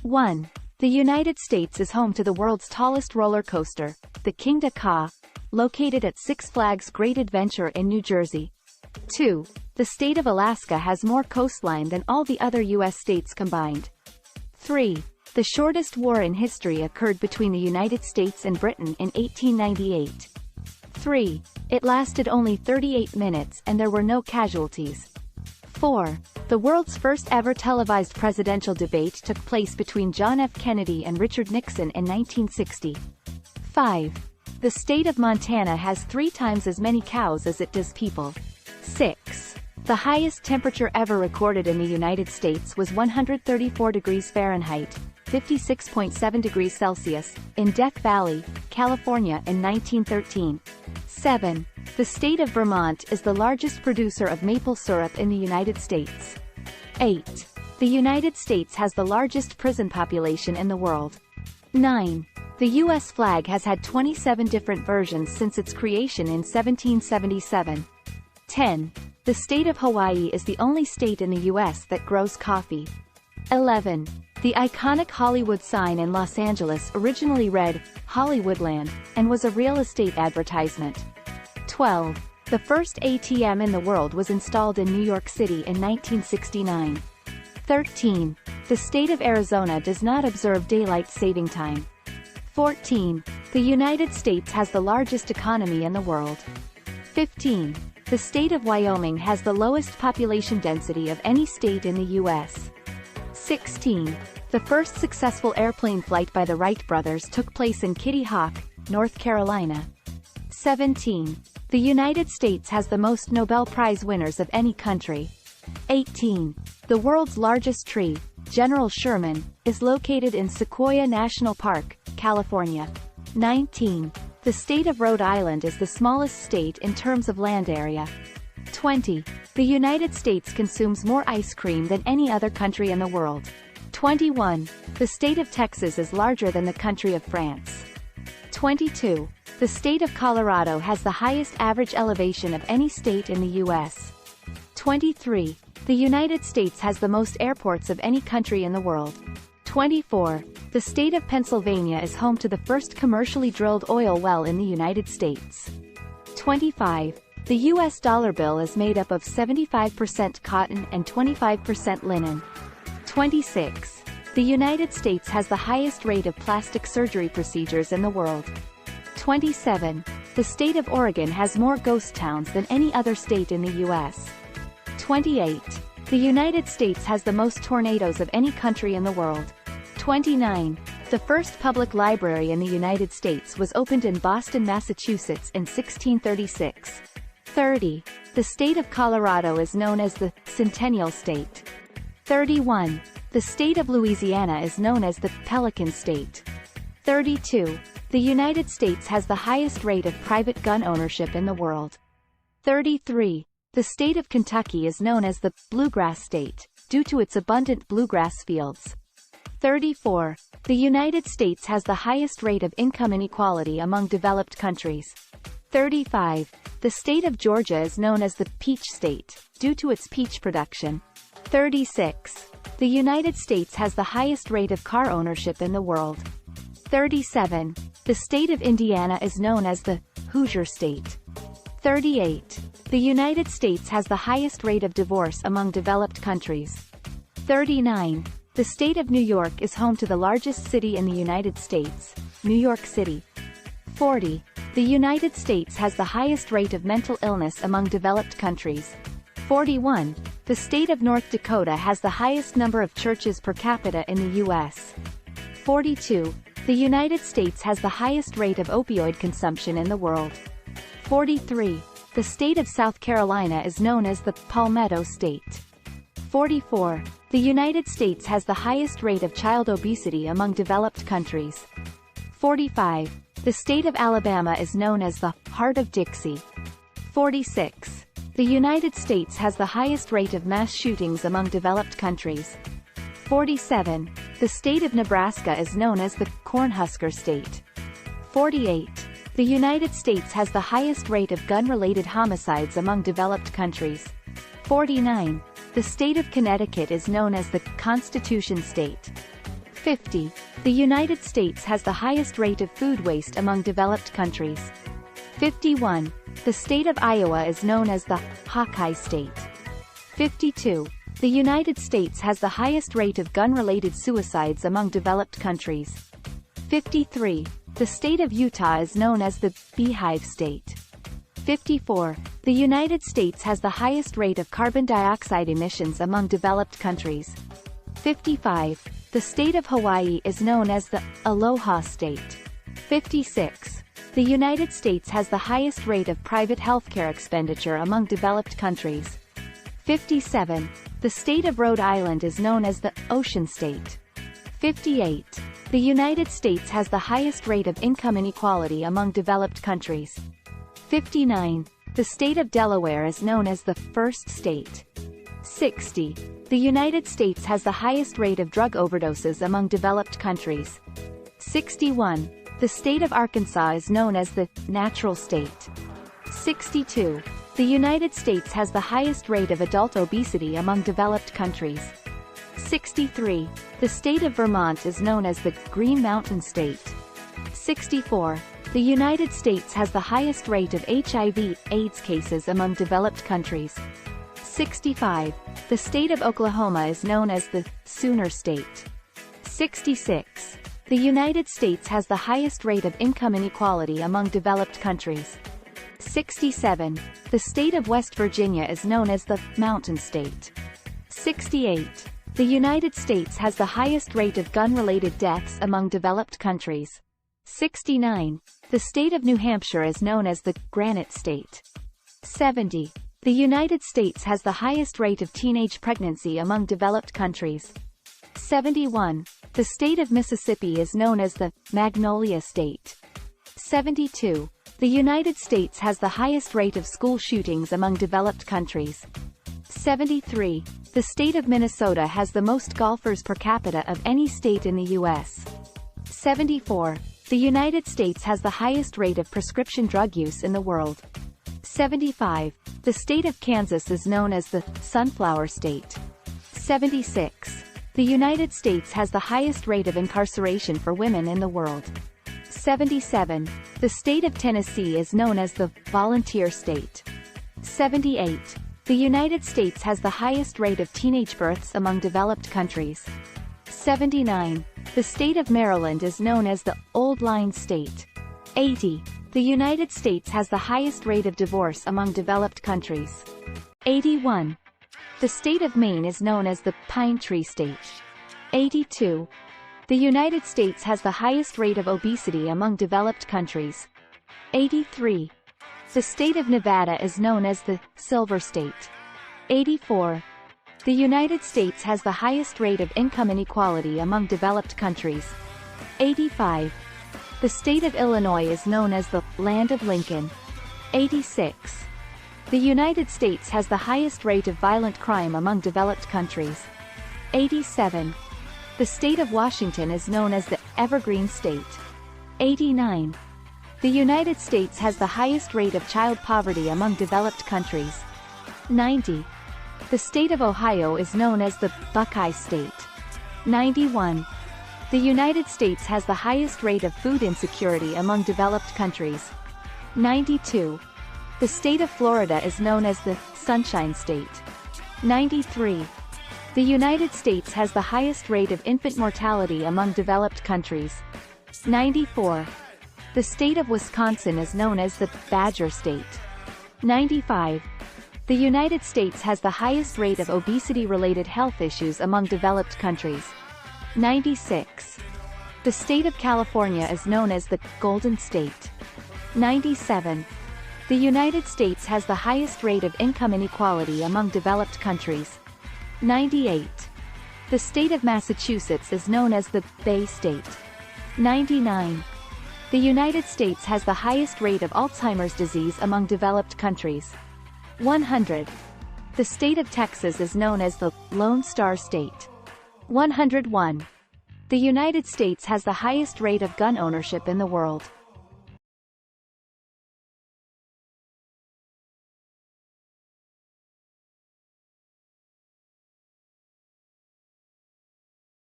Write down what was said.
1. The United States is home to the world's tallest roller coaster, the King Ka, located at Six Flags Great Adventure in New Jersey. 2. The state of Alaska has more coastline than all the other U.S. states combined. 3. The shortest war in history occurred between the United States and Britain in 1898. 3. It lasted only 38 minutes and there were no casualties. 4. The world's first ever televised presidential debate took place between John F. Kennedy and Richard Nixon in 1960. 5. The state of Montana has 3 times as many cows as it does people. 6. The highest temperature ever recorded in the United States was 134 degrees Fahrenheit, 56.7 degrees Celsius, in Death Valley, California in 1913. 7. The state of Vermont is the largest producer of maple syrup in the United States. 8. The United States has the largest prison population in the world. 9. The U.S. flag has had 27 different versions since its creation in 1777. 10. The state of Hawaii is the only state in the U.S. that grows coffee. 11. The iconic Hollywood sign in Los Angeles originally read, Hollywoodland, and was a real estate advertisement. 12. The first ATM in the world was installed in New York City in 1969. 13. The state of Arizona does not observe daylight saving time. 14. The United States has the largest economy in the world. 15. The state of Wyoming has the lowest population density of any state in the U.S. 16. The first successful airplane flight by the Wright brothers took place in Kitty Hawk, North Carolina. 17. The United States has the most Nobel Prize winners of any country. 18. The world's largest tree, General Sherman, is located in Sequoia National Park, California. 19. The state of Rhode Island is the smallest state in terms of land area. 20. The United States consumes more ice cream than any other country in the world. 21. The state of Texas is larger than the country of France. 22. The state of Colorado has the highest average elevation of any state in the U.S. 23. The United States has the most airports of any country in the world. 24. The state of Pennsylvania is home to the first commercially drilled oil well in the United States. 25. The U.S. dollar bill is made up of 75% cotton and 25% linen. 26. The United States has the highest rate of plastic surgery procedures in the world. 27. The state of Oregon has more ghost towns than any other state in the U.S. 28. The United States has the most tornadoes of any country in the world. 29. The first public library in the United States was opened in Boston, Massachusetts in 1636. 30. The state of Colorado is known as the Centennial State. 31. The state of Louisiana is known as the Pelican State. 32. The United States has the highest rate of private gun ownership in the world. 33. The state of Kentucky is known as the Bluegrass State, due to its abundant bluegrass fields. 34. The United States has the highest rate of income inequality among developed countries. 35. The state of Georgia is known as the Peach State, due to its peach production. 36. The United States has the highest rate of car ownership in the world. 37. The state of Indiana is known as the Hoosier State. 38. The United States has the highest rate of divorce among developed countries. 39. The state of New York is home to the largest city in the United States, New York City. 40. The United States has the highest rate of mental illness among developed countries. 41. The state of North Dakota has the highest number of churches per capita in the U.S. 42. The United States has the highest rate of opioid consumption in the world. 43. The state of South Carolina is known as the Palmetto State. 44. The United States has the highest rate of child obesity among developed countries. 45. The state of Alabama is known as the Heart of Dixie. 46. The United States has the highest rate of mass shootings among developed countries. 47. The state of Nebraska is known as the Cornhusker State. 48. The United States has the highest rate of gun-related homicides among developed countries. 49. The state of Connecticut is known as the Constitution State. 50. The United States has the highest rate of food waste among developed countries. 51. The state of Iowa is known as the Hawkeye State. 52. The United States has the highest rate of gun-related suicides among developed countries. 53. The state of Utah is known as the Beehive State. 54. The United States has the highest rate of carbon dioxide emissions among developed countries. 55. The state of Hawaii is known as the Aloha State. 56. The United States has the highest rate of private healthcare expenditure among developed countries. 57. The state of Rhode Island is known as the Ocean State. 58. The United States has the highest rate of income inequality among developed countries. 59. The state of Delaware is known as the First State. 60. The United States has the highest rate of drug overdoses among developed countries. 61. The state of Arkansas is known as the Natural State. 62. The United States has the highest rate of adult obesity among developed countries. 63. The state of Vermont is known as the Green Mountain State. 64. The United States has the highest rate of HIV/AIDS cases among developed countries. 65. The state of Oklahoma is known as the Sooner State. 66. The United States has the highest rate of income inequality among developed countries. 67. The state of West Virginia is known as the Mountain State. 68. The United States has the highest rate of gun-related deaths among developed countries. 69. The state of New Hampshire is known as the Granite State. 70. The United States has the highest rate of teenage pregnancy among developed countries. 71. The state of Mississippi is known as the Magnolia State. 72. The United States has the highest rate of school shootings among developed countries. 73. The state of Minnesota has the most golfers per capita of any state in the U.S. 74. The United States has the highest rate of prescription drug use in the world. 75. The state of Kansas is known as the Sunflower State. 76. The United States has the highest rate of incarceration for women in the world. 77. The state of Tennessee is known as the Volunteer State. 78. The United States has the highest rate of teenage births among developed countries. 79. The state of Maryland is known as the Old Line State. 80. The United States has the highest rate of divorce among developed countries. 81. The state of Maine is known as the Pine Tree State. 82. The United States has the highest rate of obesity among developed countries. 83. The state of Nevada is known as the Silver State. 84. The United States has the highest rate of income inequality among developed countries. 85. The state of Illinois is known as the Land of Lincoln. 86. The United States has the highest rate of violent crime among developed countries. 87. The state of Washington is known as the Evergreen State. 89. The United States has the highest rate of child poverty among developed countries. 90. The state of Ohio is known as the Buckeye State. 91. The United States has the highest rate of food insecurity among developed countries. 92. The state of Florida is known as the Sunshine State. 93. The United States has the highest rate of infant mortality among developed countries. 94. The state of Wisconsin is known as the Badger State. 95. The United States has the highest rate of obesity-related health issues among developed countries. 96. The state of California is known as the Golden State. 97. The United States has the highest rate of income inequality among developed countries. 98. The state of Massachusetts is known as the Bay State. 99. The United States has the highest rate of Alzheimer's disease among developed countries. 100. The state of Texas is known as the Lone Star State. 101. The United States has the highest rate of gun ownership in the world.